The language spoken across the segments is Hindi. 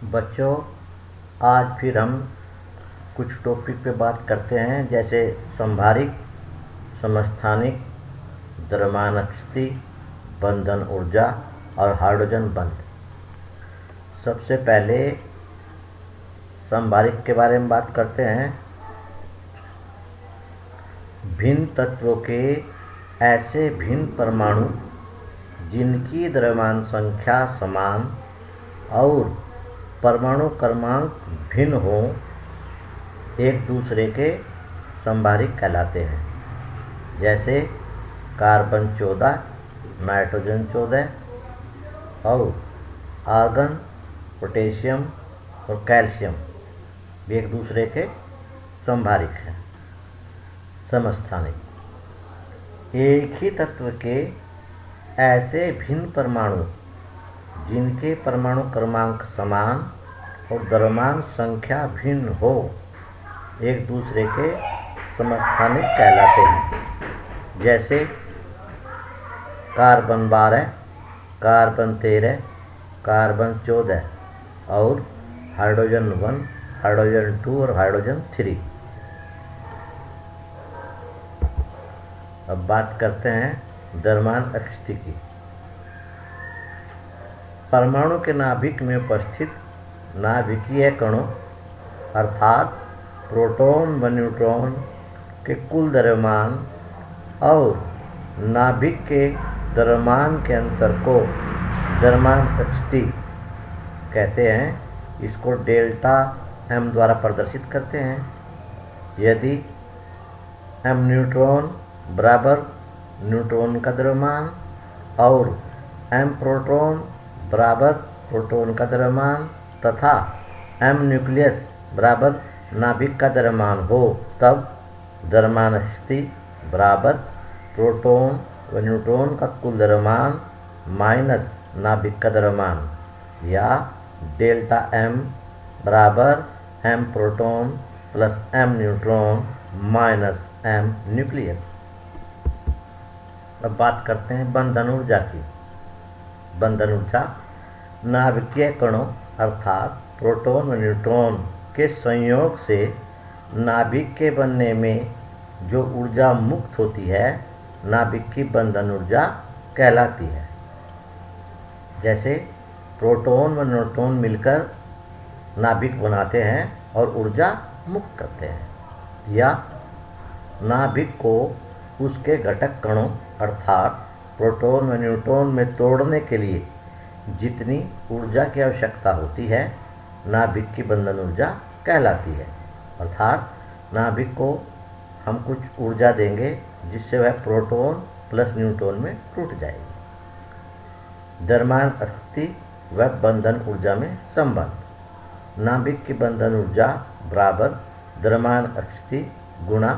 बच्चों, आज फिर हम कुछ टॉपिक पे बात करते हैं, जैसे संभारिक, समस्थानिक, द्रव्यमान स्थिति, बंधन ऊर्जा और हाइड्रोजन बंध। सबसे पहले संभारिक के बारे में बात करते हैं। भिन्न तत्वों के ऐसे भिन्न परमाणु जिनकी द्रव्यमान संख्या समान और परमाणु क्रमांक भिन्न हो, एक दूसरे के संभारिक कहलाते हैं। जैसे कार्बन 14, नाइट्रोजन 14 और आर्गन, पोटेशियम और कैल्शियम भी एक दूसरे के संभारिक हैं। समस्थानिक, एक ही तत्व के ऐसे भिन्न परमाणु जिनके परमाणु क्रमांक समान और द्रव्यमान संख्या भिन्न हो, एक दूसरे के समस्थानिक कहलाते हैं। जैसे कार्बन 12, कार्बन 13, कार्बन 14 और हाइड्रोजन 1, हाइड्रोजन 2 और हाइड्रोजन 3। अब बात करते हैं द्रव्यमान स्थिति की। परमाणु के नाभिक में उपस्थित नाभिकीय कणों अर्थात प्रोटॉन व न्यूट्रॉन के कुल द्रव्यमान और नाभिक के द्रव्यमान के अंतर को द्रव्यमान स्थिति कहते हैं। इसको डेल्टा एम द्वारा प्रदर्शित करते हैं। यदि एम न्यूट्रॉन बराबर न्यूट्रॉन का द्रव्यमान और एम प्रोटॉन बराबर प्रोटॉन का द्रव्यमान तथा एम न्यूक्लियस बराबर नाभिक का द्रव्यमान हो, तब द्रव्यमान स्थिति बराबर प्रोटॉन व न्यूट्रॉन का कुल द्रव्यमान माइनस नाभिक का द्रव्यमान, या डेल्टा एम बराबर M proton plus M neutron minus M nucleus. अब बात करते हैं बंधन ऊर्जा की। बंधन ऊर्जा नाभिकीय कणों अर्थात प्रोटॉन व न्यूट्रॉन के संयोग से नाभिक के बनने में जो ऊर्जा मुक्त होती है, नाभिक की बंधन ऊर्जा कहलाती है। जैसे प्रोटॉन व न्यूट्रॉन मिलकर नाभिक बनाते हैं और ऊर्जा मुक्त करते हैं, या नाभिक को उसके घटक कणों अर्थात प्रोटॉन व न्यूट्रॉन में तोड़ने के लिए जितनी ऊर्जा की आवश्यकता होती है, नाभिक की बंधन ऊर्जा कहलाती है। अर्थात नाभिक को हम कुछ ऊर्जा देंगे जिससे वह प्रोटॉन प्लस न्यूट्रॉन में टूट जाएगी। द्रव्यमान स्थिति व बंधन ऊर्जा में संबंध। नाभिक की बंधन ऊर्जा बराबर द्रव्यमान स्थिति गुणा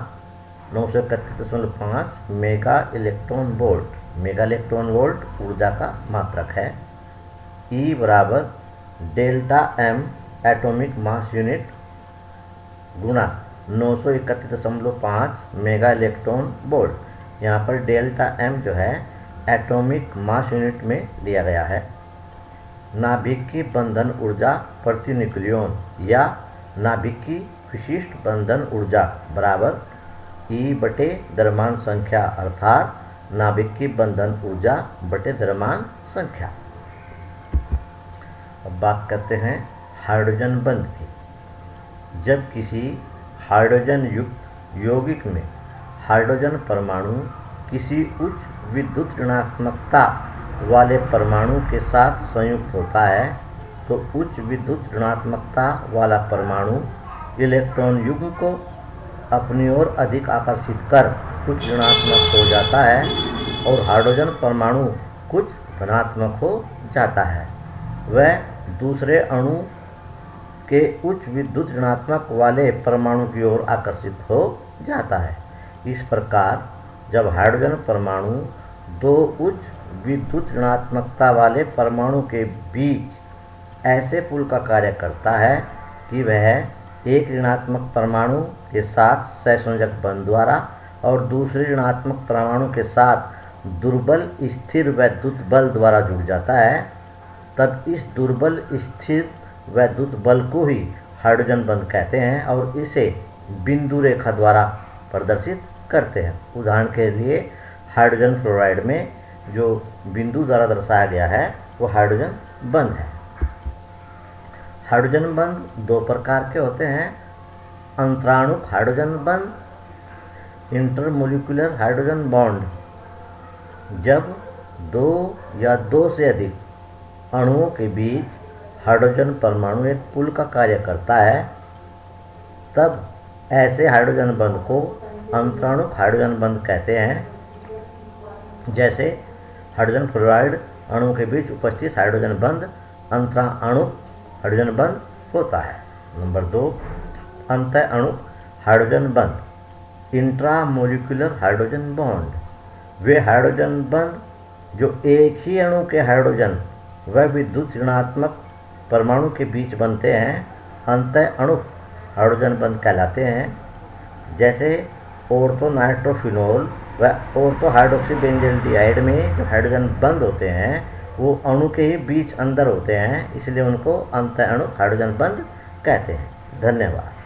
931.5 mega electron volt. Mega electron volt ऊर्जा का मात्रक है। E बराबर delta M atomic mass unit गुणा 931.5 मेगा इलेक्ट्रॉन वोल्ट। यहाँ पर डेल्टा एम जो है एटॉमिक मास यूनिट में लिया गया है। नाभिक की बंधन ऊर्जा प्रति न्यूक्लियन या नाभिक की विशिष्ट बंधन ऊर्जा बराबर E बटे द्रव्यमान संख्या अर्थात नाभिक की बंधन ऊर्जा बटे द्रव्यमान संख्या। अब बात करते हैं हाइड्रोजन बंध की। जब किसी हाइड्रोजन युक्त यौगिक में हाइड्रोजन परमाणु किसी उच्च विद्युत ऋणात्मकता वाले परमाणु के साथ संयुक्त होता है, तो उच्च विद्युत ऋणात्मकता वाला परमाणु इलेक्ट्रॉन युग्म को अपनी ओर अधिक आकर्षित कर कुछ ऋणात्मक हो जाता है और हाइड्रोजन परमाणु कुछ धनात्मक हो जाता है। वह दूसरे अणु के उच्च विद्युत ऋणात्मक वाले परमाणु की ओर आकर्षित हो जाता है। इस प्रकार जब हाइड्रोजन परमाणु दो उच्च विद्युत ऋणात्मकता वाले परमाणु के बीच ऐसे पुल का कार्य करता है कि वह एक ऋणात्मक परमाणु के साथ सहसंयोजक बंध द्वारा और दूसरे ऋणात्मक परमाणु के साथ दुर्बल स्थिर वैद्युत बल द्वारा जुड़ जाता है, तब इस दुर्बल स्थिर वैद्युत बल को ही हाइड्रोजन बंध कहते हैं और इसे बिंदु रेखा द्वारा प्रदर्शित करते हैं। उदाहरण के लिए हाइड्रोजन फ्लोराइड में जो बिंदु द्वारा दर्शाया गया है वो हाइड्रोजन बंध है। हाइड्रोजन बंध दो प्रकार के होते हैं, अंतराणुक हाइड्रोजन बंध, इंटरमोलिकुलर हाइड्रोजन बॉन्ड। जब दो या दो से अधिक अणुओं के बीच हाइड्रोजन परमाणु एक पुल का कार्य करता है, तब ऐसे हाइड्रोजन बंध को अंतराणुक हाइड्रोजन बंध कहते हैं। जैसे हाइड्रोजन फ्लोराइड अणु के बीच उपस्थित हाइड्रोजन बंध अंतराणुक हाइड्रोजन बंध होता है। नंबर 2, अंतःअणुक हाइड्रोजन बंध, इंट्रामोलिकुलर हाइड्रोजन बॉन्ड। वे हाइड्रोजन बंध जो एक ही अणु के हाइड्रोजन व विद्युत ऋणात्मक परमाणु के बीच बनते हैं अंतःअणुक हाइड्रोजन बंध कहलाते हैं। जैसे ऑर्थोनाइट्रोफिनोल व ऑर्थोहाइड्रोक्सी बेंजोल्डिहाइड में जो हाइड्रोजन बंध होते हैं वो अणु के ही बीच अंदर होते हैं, इसलिए उनको अंतःअणुक हाइड्रोजन बंध कहते हैं। धन्यवाद।